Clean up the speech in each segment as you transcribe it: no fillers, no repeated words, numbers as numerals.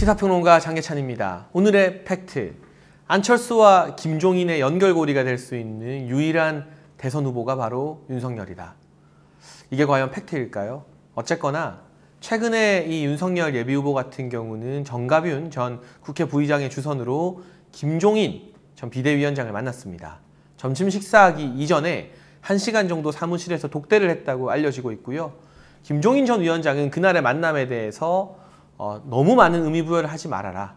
시사평론가 장계찬입니다. 오늘의 팩트. 안철수와 김종인의 연결고리가 될 수 있는 유일한 대선 후보가 바로 윤석열이다. 이게 과연 팩트일까요? 어쨌거나 최근에 이 윤석열 예비후보 같은 경우는 정가윤 전 국회 부의장의 주선으로 김종인 전 비대위원장을 만났습니다. 점심 식사하기 이전에 1시간 정도 사무실에서 독대를 했다고 알려지고 있고요. 김종인 전 위원장은 그날의 만남에 대해서 너무 많은 의미부여를 하지 말아라.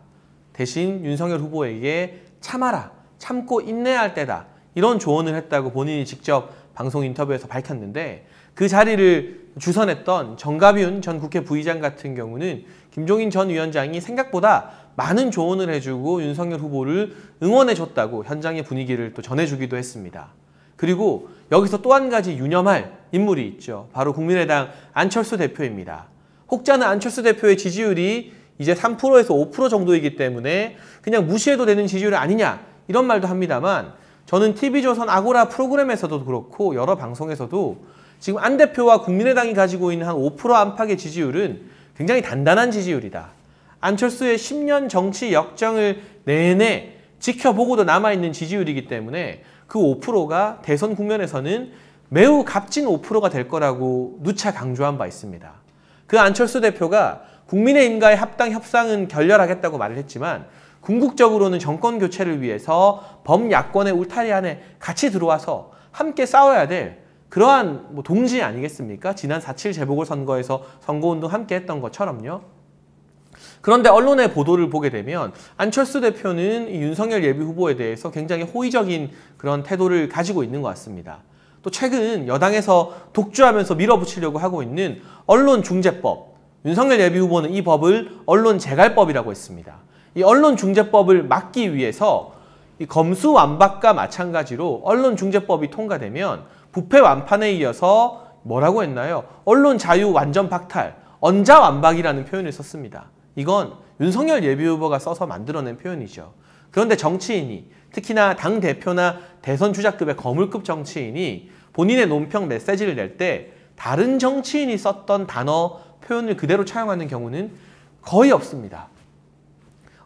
대신 윤석열 후보에게 참아라. 참고 인내할 때다. 이런 조언을 했다고 본인이 직접 방송 인터뷰에서 밝혔는데 그 자리를 주선했던 정가윤 전 국회 부의장 같은 경우는 김종인 전 위원장이 생각보다 많은 조언을 해주고 윤석열 후보를 응원해줬다고 현장의 분위기를 또 전해주기도 했습니다. 그리고 여기서 또 한 가지 유념할 인물이 있죠. 바로 국민의당 안철수 대표입니다. 혹자는 안철수 대표의 지지율이 이제 3%에서 5% 정도이기 때문에 그냥 무시해도 되는 지지율이 아니냐 이런 말도 합니다만 저는 TV조선 아고라 프로그램에서도 그렇고 여러 방송에서도 지금 안 대표와 국민의당이 가지고 있는 한 5% 안팎의 지지율은 굉장히 단단한 지지율이다. 안철수의 10년 정치 역정을 내내 지켜보고도 남아있는 지지율이기 때문에 그 5%가 대선 국면에서는 매우 값진 5%가 될 거라고 누차 강조한 바 있습니다. 그 안철수 대표가 국민의힘과의 합당 협상은 결렬하겠다고 말을 했지만 궁극적으로는 정권 교체를 위해서 범야권의 울타리 안에 같이 들어와서 함께 싸워야 될 그러한 동지 아니겠습니까? 지난 4.7 재보궐선거에서 선거운동 함께 했던 것처럼요. 그런데 언론의 보도를 보게 되면 안철수 대표는 윤석열 예비후보에 대해서 굉장히 호의적인 그런 태도를 가지고 있는 것 같습니다. 또 최근 여당에서 독주하면서 밀어붙이려고 하고 있는 언론중재법. 윤석열 예비후보는 이 법을 언론재갈법이라고 했습니다. 이 언론중재법을 막기 위해서 이 검수완박과 마찬가지로 언론중재법이 통과되면 부패 완판에 이어서 뭐라고 했나요? 언론 자유 완전 박탈, 언자완박이라는 표현을 썼습니다. 이건 윤석열 예비후보가 써서 만들어낸 표현이죠. 그런데 정치인이 특히나 당대표나 대선 주자급의 거물급 정치인이 본인의 논평 메시지를 낼 때 다른 정치인이 썼던 단어, 표현을 그대로 차용하는 경우는 거의 없습니다.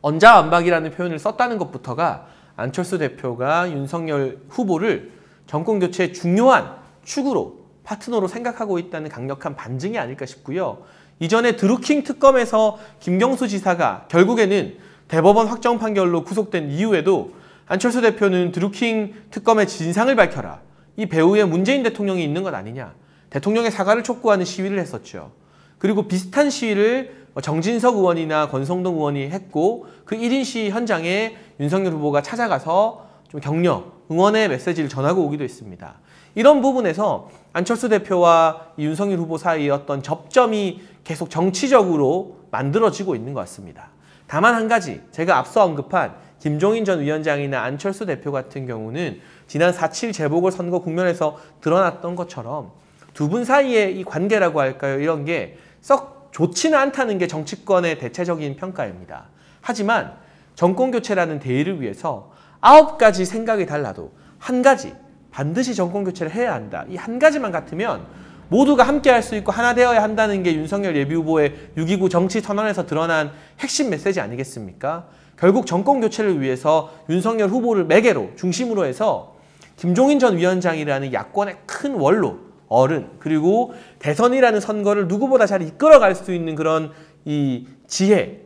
언자완박이라는 표현을 썼다는 것부터가 안철수 대표가 윤석열 후보를 정권교체의 중요한 축으로, 파트너로 생각하고 있다는 강력한 반증이 아닐까 싶고요. 이전에 드루킹 특검에서 김경수 지사가 결국에는 대법원 확정 판결로 구속된 이후에도 안철수 대표는 드루킹 특검의 진상을 밝혀라. 이 배후에 문재인 대통령이 있는 것 아니냐. 대통령의 사과를 촉구하는 시위를 했었죠. 그리고 비슷한 시위를 정진석 의원이나 권성동 의원이 했고 그 1인 시위 현장에 윤석열 후보가 찾아가서 좀 격려, 응원의 메시지를 전하고 오기도 했습니다. 이런 부분에서 안철수 대표와 윤석열 후보 사이의 어떤 접점이 계속 정치적으로 만들어지고 있는 것 같습니다. 다만 한 가지, 제가 앞서 언급한 김종인 전 위원장이나 안철수 대표 같은 경우는 지난 4.7 재보궐선거 국면에서 드러났던 것처럼 두 분 사이의 이 관계라고 할까요? 이런 게 썩 좋지는 않다는 게 정치권의 대체적인 평가입니다. 하지만 정권교체라는 대의를 위해서 9가지 생각이 달라도 한 가지, 반드시 정권교체를 해야 한다. 이 한 가지만 같으면 모두가 함께 할 수 있고 하나 되어야 한다는 게 윤석열 예비후보의 6.29 정치 선언에서 드러난 핵심 메시지 아니겠습니까? 결국 정권교체를 위해서 윤석열 후보를 매개로, 중심으로 해서 김종인 전 위원장이라는 야권의 큰 원로, 어른, 그리고 대선이라는 선거를 누구보다 잘 이끌어갈 수 있는 그런 이 지혜,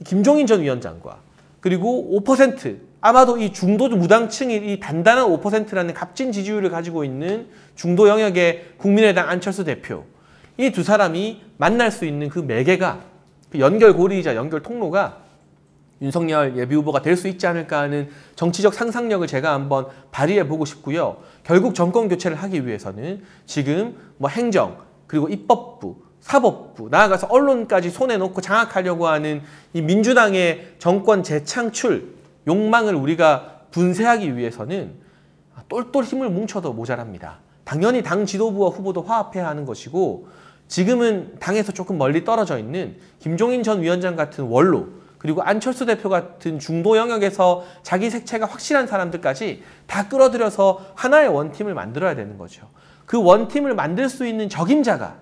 김종인 전 위원장과 그리고 5%, 아마도 이 중도 무당층이 이 단단한 5%라는 값진 지지율을 가지고 있는 중도 영역의 국민의당 안철수 대표, 이 두 사람이 만날 수 있는 그 매개가, 그 연결고리이자 연결 통로가 윤석열 예비후보가 될 수 있지 않을까 하는 정치적 상상력을 제가 한번 발휘해 보고 싶고요. 결국 정권 교체를 하기 위해서는 지금 행정, 그리고 입법부, 사법부, 나아가서 언론까지 손에 놓고 장악하려고 하는 이 민주당의 정권 재창출 욕망을 우리가 분쇄하기 위해서는 똘똘 힘을 뭉쳐도 모자랍니다. 당연히 당 지도부와 후보도 화합해야 하는 것이고 지금은 당에서 조금 멀리 떨어져 있는 김종인 전 위원장 같은 원로, 그리고 안철수 대표 같은 중도 영역에서 자기 색채가 확실한 사람들까지 다 끌어들여서 하나의 원팀을 만들어야 되는 거죠. 그 원팀을 만들 수 있는 적임자가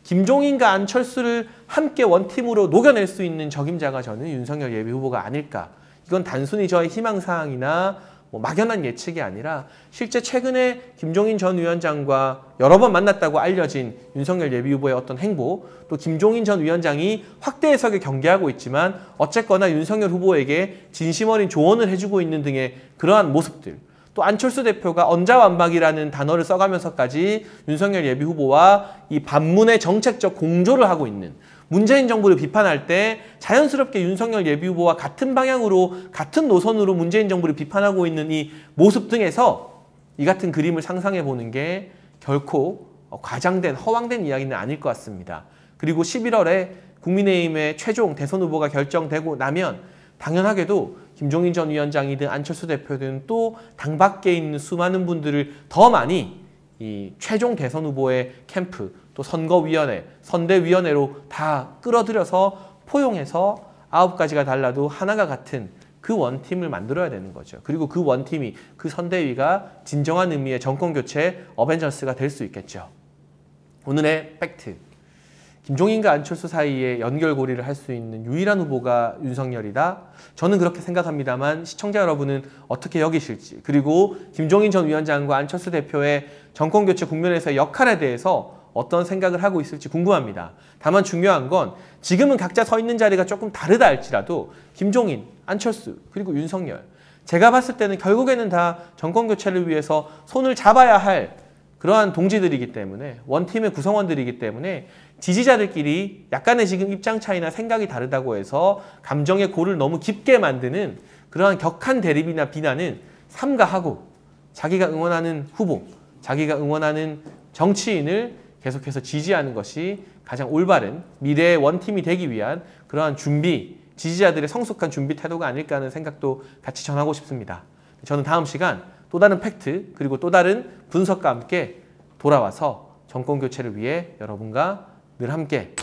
김종인과 안철수를 함께 원팀으로 녹여낼 수 있는 적임자가 저는 윤석열 예비후보가 아닐까. 이건 단순히 저의 희망사항이나 막연한 예측이 아니라 실제 최근에 김종인 전 위원장과 여러 번 만났다고 알려진 윤석열 예비후보의 어떤 행보, 또 김종인 전 위원장이 확대 해석에 경계하고 있지만 어쨌거나 윤석열 후보에게 진심 어린 조언을 해주고 있는 등의 그러한 모습들, 또 안철수 대표가 언자완박이라는 단어를 써가면서까지 윤석열 예비후보와 이 반문의 정책적 공조를 하고 있는, 문재인 정부를 비판할 때 자연스럽게 윤석열 예비후보와 같은 방향으로 같은 노선으로 문재인 정부를 비판하고 있는 이 모습 등에서 이 같은 그림을 상상해 보는 게 결코 과장된 허황된 이야기는 아닐 것 같습니다. 그리고 11월에 국민의힘의 최종 대선 후보가 결정되고 나면 당연하게도 김종인 전 위원장이든 안철수 대표든 또 당 밖에 있는 수많은 분들을 더 많이 이 최종 대선 후보의 캠프, 또 선거위원회, 선대위원회로 다 끌어들여서 포용해서 9가지가 달라도 하나가 같은 그 원팀을 만들어야 되는 거죠. 그리고 그 원팀이, 그 선대위가 진정한 의미의 정권교체 어벤져스가 될 수 있겠죠. 오늘의 팩트. 김종인과 안철수 사이에 연결고리를 할 수 있는 유일한 후보가 윤석열이다. 저는 그렇게 생각합니다만 시청자 여러분은 어떻게 여기실지, 그리고 김종인 전 위원장과 안철수 대표의 정권교체 국면에서의 역할에 대해서 어떤 생각을 하고 있을지 궁금합니다. 다만 중요한 건 지금은 각자 서 있는 자리가 조금 다르다 할지라도 김종인, 안철수, 그리고 윤석열, 제가 봤을 때는 결국에는 다 정권교체를 위해서 손을 잡아야 할 그러한 동지들이기 때문에, 원팀의 구성원들이기 때문에 지지자들끼리 약간의 지금 입장 차이나 생각이 다르다고 해서 감정의 골을 너무 깊게 만드는 그러한 격한 대립이나 비난은 삼가하고 자기가 응원하는 후보, 자기가 응원하는 정치인을 계속해서 지지하는 것이 가장 올바른 미래의 원팀이 되기 위한 그러한 준비, 지지자들의 성숙한 준비 태도가 아닐까 하는 생각도 같이 전하고 싶습니다. 저는 다음 시간 또 다른 팩트, 그리고 또 다른 분석과 함께 돌아와서 정권교체를 위해 여러분과 늘 함께